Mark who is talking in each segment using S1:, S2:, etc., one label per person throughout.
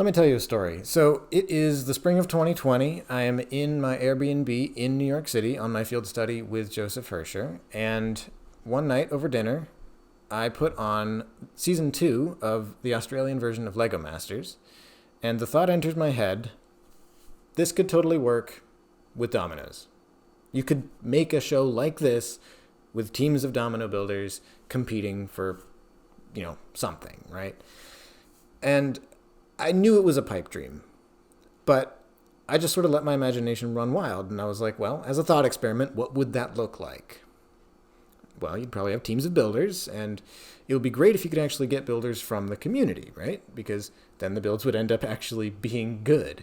S1: Let me tell you a story. So it is the spring of 2020. I am in my Airbnb in New York City on my field study with Joseph Herscher. And one night over dinner, I put on season 2 of the Australian version of Lego Masters. And the thought enters my head, this could totally work with dominoes. You could make a show like this with teams of domino builders competing for, something, right? And I knew it was a pipe dream, but I just sort of let my imagination run wild. And I was like, well, as a thought experiment, what would that look like? Well, you'd probably have teams of builders, and it would be great if you could actually get builders from the community, right? Because then the builds would end up actually being good.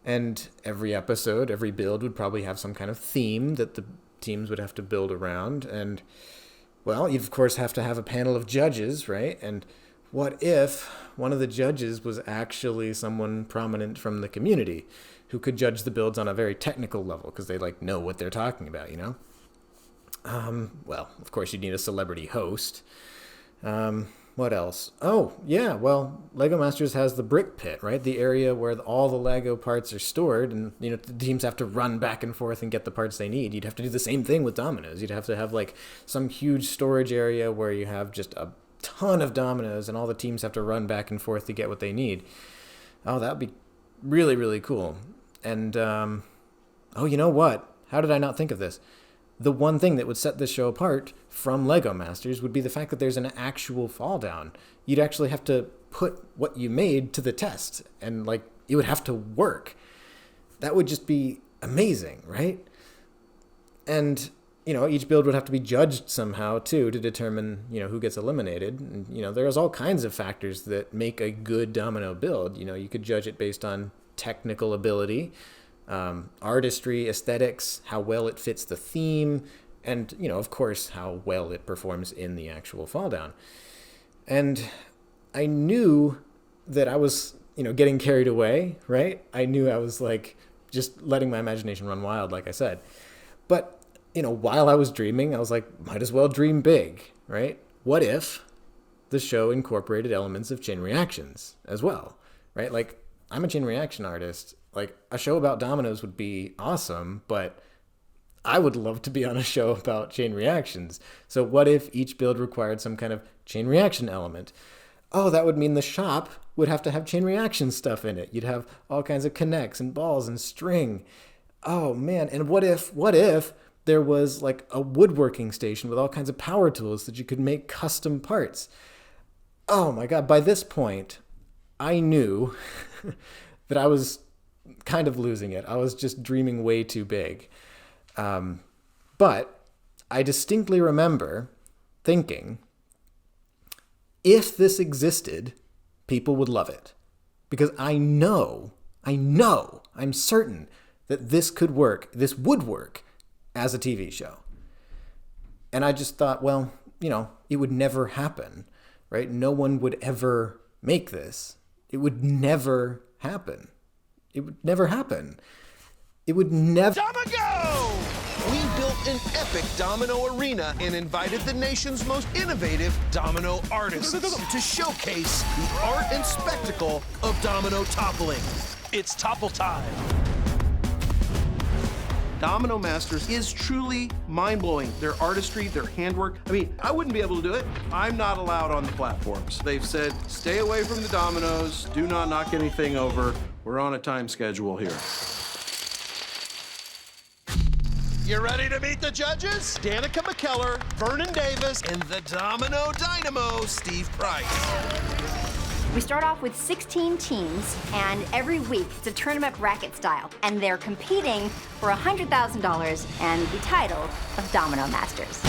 S1: And every episode, every build would probably have some kind of theme that the teams would have to build around. And, well, you of course have to have a panel of judges, right? And what if one of the judges was actually someone prominent from the community who could judge the builds on a very technical level because they know what they're talking about, Well, of course you'd need a celebrity host. What else? Oh, yeah, well, Lego Masters has the brick pit, right? The area where all the Lego parts are stored, and, the teams have to run back and forth and get the parts they need. You'd have to do the same thing with dominoes. You'd have to have, some huge storage area where you have just a ton of dominoes, and all the teams have to run back and forth to get what they need. Oh, that would be really, really cool. And, you know what? How did I not think of this? The one thing that would set this show apart from Lego Masters would be the fact that there's an actual fall down. You'd actually have to put what you made to the test, and it would have to work. That would just be amazing, right? And, each build would have to be judged somehow too to determine, who gets eliminated. And, there's all kinds of factors that make a good domino build. You could judge it based on technical ability, artistry, aesthetics, how well it fits the theme, and, of course, how well it performs in the actual fall down. And I knew that I was, getting carried away, right? I knew I was just letting my imagination run wild, like I said. But, while I was dreaming, I was like, might as well dream big, right? What if the show incorporated elements of chain reactions as well, right? I'm a chain reaction artist. A show about dominoes would be awesome, but I would love to be on a show about chain reactions. So what if each build required some kind of chain reaction element? Oh, that would mean the shop would have to have chain reaction stuff in it. You'd have all kinds of connects and balls and string. Oh, man. And what if there was a woodworking station with all kinds of power tools that you could make custom parts? Oh, my God. By this point, I knew that I was kind of losing it. I was just dreaming way too big. But I distinctly remember thinking, if this existed, people would love it. Because I'm certain that this would work as a TV show. And I just thought, well, it would never happen, right? No one would ever make this. It would never happen. It would never happen. It would never...
S2: Go! We built an epic domino arena and invited the nation's most innovative domino artists to showcase the art and spectacle of domino toppling. It's topple time. Domino Masters is truly mind-blowing. Their artistry, their handwork. I wouldn't be able to do it. I'm not allowed on the platforms. They've said, stay away from the dominoes, do not knock anything over. We're on a time schedule here. You ready to meet the judges? Danica McKellar, Vernon Davis, and the Domino Dynamo, Steve Price.
S3: We start off with 16 teams, and every week it's a tournament bracket style, and they're competing for $100,000 and the title of Domino Masters.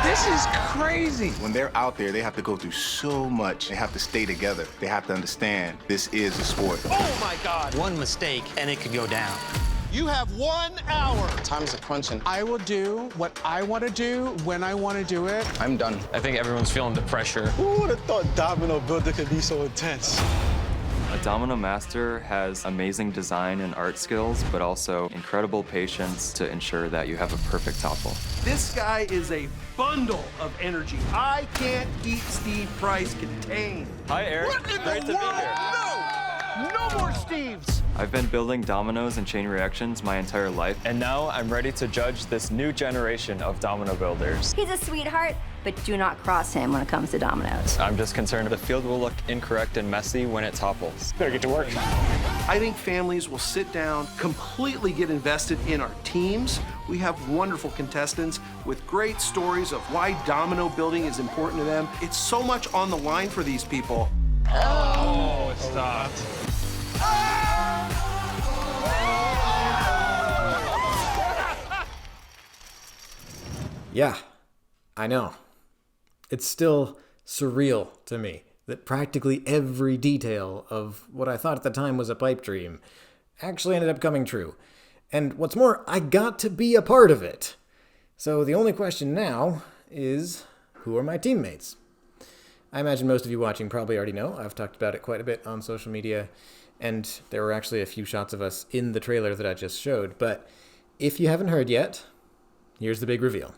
S4: This is crazy. When they're out there, they have to go through so much. They have to stay together. They have to understand this is a sport.
S2: Oh my God.
S5: One mistake and it could go down.
S2: You have 1 hour.
S4: Time's a crunching.
S6: I will do what I want to do when I want to do it.
S4: I'm done.
S5: I think everyone's feeling the pressure.
S7: Who would have thought domino builder could be so intense?
S8: A domino master has amazing design and art skills, but also incredible patience to ensure that you have a perfect topple.
S2: This guy is a bundle of energy. I can't keep Steve Price contained.
S8: Hi, Eric.
S2: What in the world? No! No more Steves!
S8: I've been building dominoes and chain reactions my entire life.
S9: And now I'm ready to judge this new generation of domino builders.
S3: He's a sweetheart, but do not cross him when it comes to dominoes.
S9: I'm just concerned the field will look incorrect and messy when it topples.
S6: Better get to work.
S2: I think families will sit down, completely get invested in our teams. We have wonderful contestants with great stories of why domino building is important to them. It's so much on the line for these people.
S6: Oh, it stopped.
S1: Yeah, I know. It's still surreal to me that practically every detail of what I thought at the time was a pipe dream actually ended up coming true. And what's more, I got to be a part of it. So the only question now is, who are my teammates? I imagine most of you watching probably already know. I've talked about it quite a bit on social media, and there were actually a few shots of us in the trailer that I just showed. But if you haven't heard yet, here's the big reveal.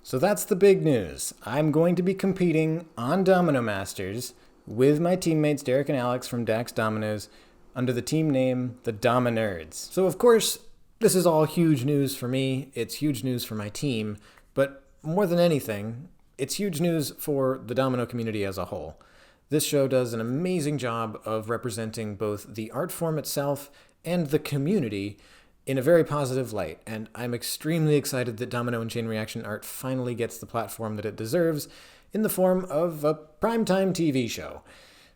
S1: So that's the big news. I'm going to be competing on Domino Masters with my teammates Derek and Alex from Dax Dominoes under the team name the Dominerds. So of course, this is all huge news for me. It's huge news for my team, but more than anything, it's huge news for the domino community as a whole. This show does an amazing job of representing both the art form itself and the community in a very positive light, and I'm extremely excited that domino and chain reaction art finally gets the platform that it deserves in the form of a primetime TV show.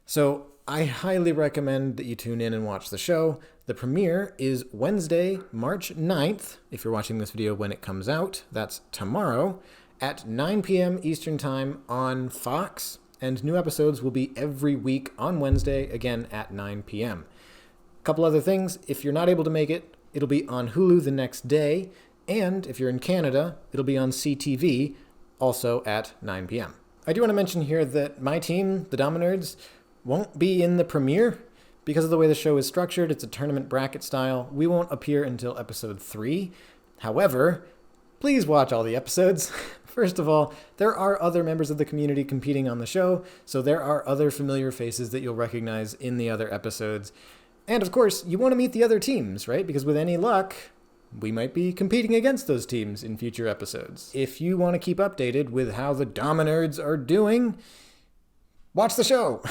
S1: So I highly recommend that you tune in and watch the show. The premiere is Wednesday, March 9th, if you're watching this video when it comes out. That's tomorrow at 9 p.m. Eastern Time on Fox, and new episodes will be every week on Wednesday, again at 9 p.m. A couple other things, if you're not able to make it, it'll be on Hulu the next day, and if you're in Canada, it'll be on CTV, also at 9 p.m. I do want to mention here that my team, the Dominerds, won't be in the premiere. Because of the way the show is structured, it's a tournament bracket style. We won't appear until episode 3. However, please watch all the episodes. First of all, there are other members of the community competing on the show, so there are other familiar faces that you'll recognize in the other episodes. And of course, you want to meet the other teams, right? Because with any luck, we might be competing against those teams in future episodes. If you want to keep updated with how the Dominerds are doing, watch the show.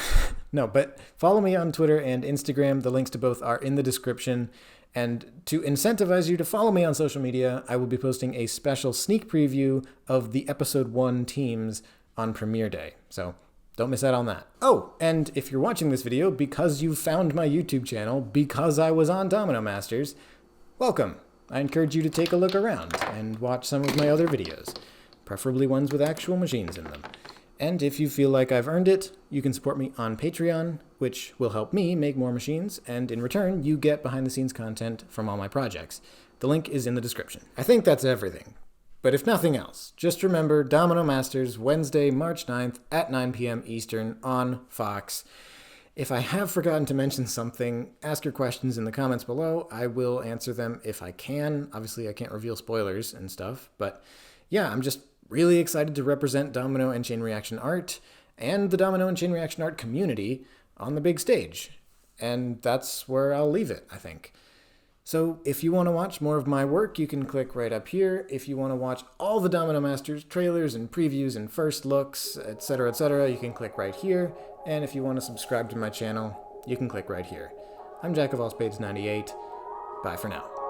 S1: No, but follow me on Twitter and Instagram. The links to both are in the description. And to incentivize you to follow me on social media, I will be posting a special sneak preview of the episode 1 teams on premiere day. So don't miss out on that. Oh, and if you're watching this video because you found my YouTube channel because I was on Domino Masters, welcome. I encourage you to take a look around and watch some of my other videos, preferably ones with actual machines in them. And if you feel like I've earned it, you can support me on Patreon, which will help me make more machines, and in return, you get behind-the-scenes content from all my projects. The link is in the description. I think that's everything. But if nothing else, just remember Domino Masters, Wednesday, March 9th at 9 p.m. Eastern on Fox. If I have forgotten to mention something, ask your questions in the comments below. I will answer them if I can. Obviously, I can't reveal spoilers and stuff, but yeah, I'm just really excited to represent domino and chain reaction art and the domino and chain reaction art community on the big stage. And that's where I'll leave it, I think. So if you want to watch more of my work, you can click right up here. If you want to watch all the Domino Masters trailers and previews and first looks, etc., you can click right here. And if you want to subscribe to my channel, you can click right here. I'm Jack of All Spades 98. Bye for now.